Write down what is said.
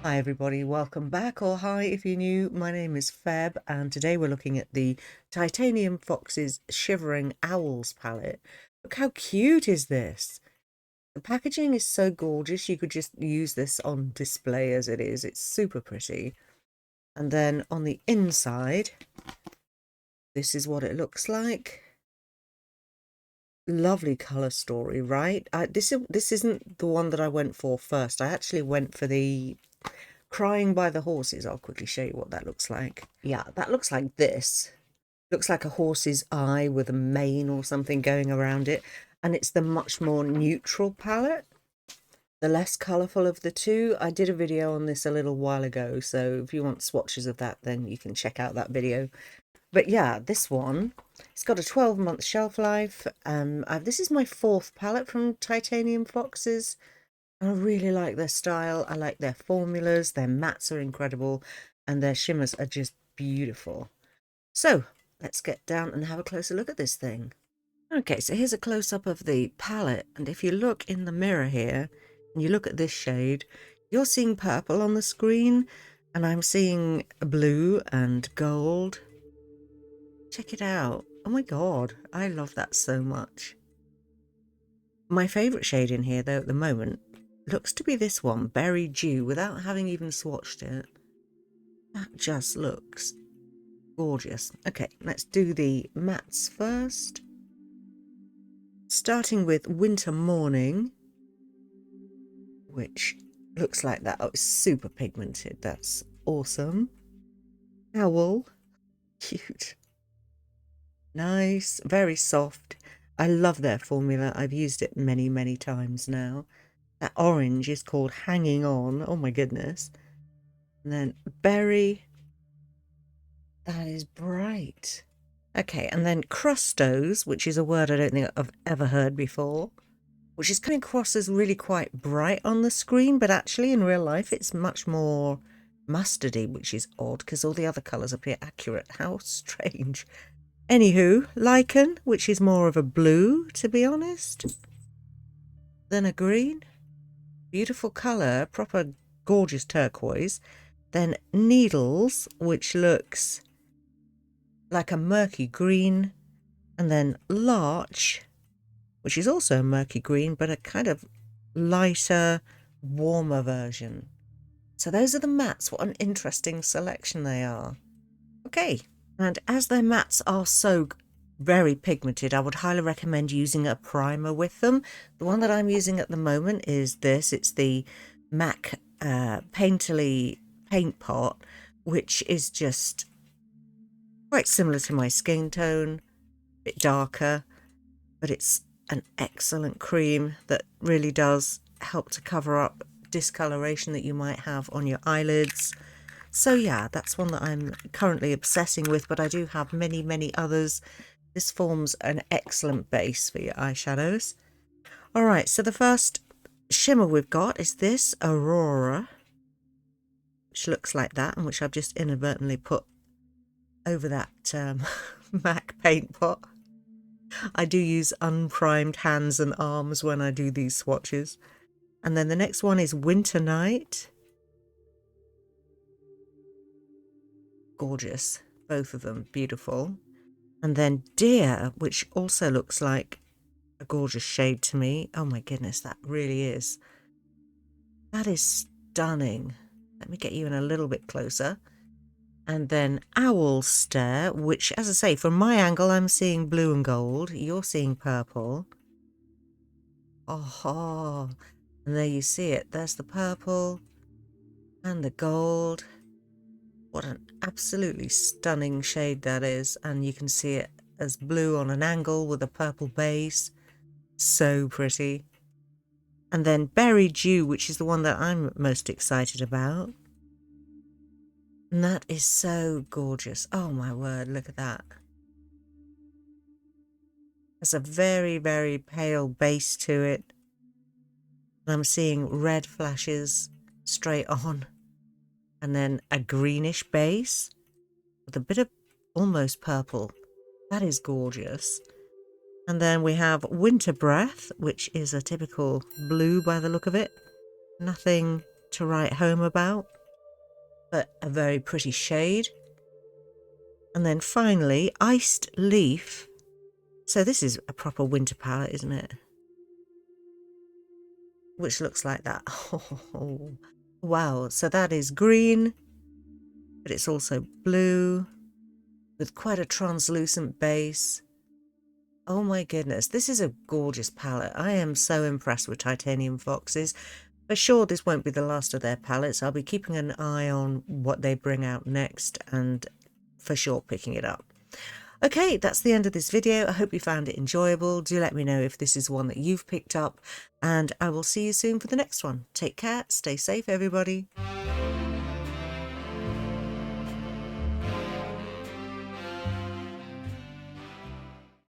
Hi everybody, welcome back, or hi if you're new. My name is Feb and today we're looking at the Titanium Fox's Shivering Owls palette. Look how cute is this? The packaging is so gorgeous, you could just use this on display as it is. It's super pretty. And then on the inside, this is what it looks like. Lovely colour story, right? This isn't the one that I went for first. I actually went for the Crying by the Horses. I'll quickly show you what that looks like. Yeah, that looks like this. Looks like a horse's eye with a mane or something going around it. And it's the much more neutral palette, the less colourful of the two. I did a video on this a little while ago, so if you want swatches of that, then you can check out that video. But yeah, this one, it's got a 12-month shelf life. This is my fourth palette from Titanium Foxes. I really like their style. I like their formulas. Their mattes are incredible and their shimmers are just beautiful. So let's get down and have a closer look at this thing. Okay, so here's a close-up of the palette, and if you look in the mirror here and you look at this shade, you're seeing purple on the screen and I'm seeing blue and gold. Check it out. Oh my god, I love that so much. My favourite shade in here though at the moment looks to be this one, Berry Dew, without having even swatched it. That just looks gorgeous. Okay, let's do the mattes first. Starting with Winter Morning, which looks like that. Oh, it's super pigmented. That's awesome. Owl, cute. Nice, very soft. I love their formula. I've used it many, many times now. That orange is called Hanging On. Oh my goodness. And then Berry. That is bright. Okay, and then Crustos, which is a word I don't think I've ever heard before, which is coming across as really quite bright on the screen, but actually in real life it's much more mustardy, which is odd because all the other colours appear accurate. How strange. Anywho, Lichen, which is more of a blue, to be honest. Then a green. Beautiful colour, proper gorgeous turquoise. Then Needles, which looks like a murky green. And then Larch, which is also a murky green, but a kind of lighter, warmer version. So those are the mattes. What an interesting selection they are. Okay, and as their mattes are so very pigmented, I would highly recommend using a primer with them. The one that I'm using at the moment is this. It's the MAC Painterly Paint Pot, which is just quite similar to my skin tone, a bit darker, but it's an excellent cream that really does help to cover up discoloration that you might have on your eyelids. So yeah, that's one that I'm currently obsessing with, but I do have many, many others. This forms an excellent base for your eyeshadows. All right, so the first shimmer we've got is this Aurora, which looks like that, and which I've just inadvertently put over that MAC paint pot. I do use unprimed hands and arms when I do these swatches. And then the next one is Winter Night. Gorgeous. Both of them beautiful. And then Deer, which also looks like a gorgeous shade to me. Oh my goodness, that really is. That is stunning. Let me get you in a little bit closer. And then Owl Stare, which, as I say, from my angle, I'm seeing blue and gold. You're seeing purple. Oh, and there you see it. There's the purple and the gold. What an absolutely stunning shade that is. And you can see it as blue on an angle with a purple base. So pretty. And then Berry Dew, which is the one that I'm most excited about. And that is so gorgeous. Oh my word, look at that. There's a very, very pale base to it. And I'm seeing red flashes straight on. And then a greenish base with a bit of almost purple. That is gorgeous. And then we have Winter Breath, which is a typical blue by the look of it. Nothing to write home about. but a very pretty shade. And then finally, Iced Leaf. So this is a proper winter palette, isn't it? Which looks like that. Oh, wow. So that is green, but it's also blue with quite a translucent base. Oh my goodness, this is a gorgeous palette. I am so impressed with Titanium Foxes. For sure, this won't be the last of their palettes. I'll be keeping an eye on what they bring out next and for sure picking it up. Okay, that's the end of this video. I hope you found it enjoyable. Do let me know if this is one that you've picked up, and I will see you soon for the next one. Take care, stay safe, everybody.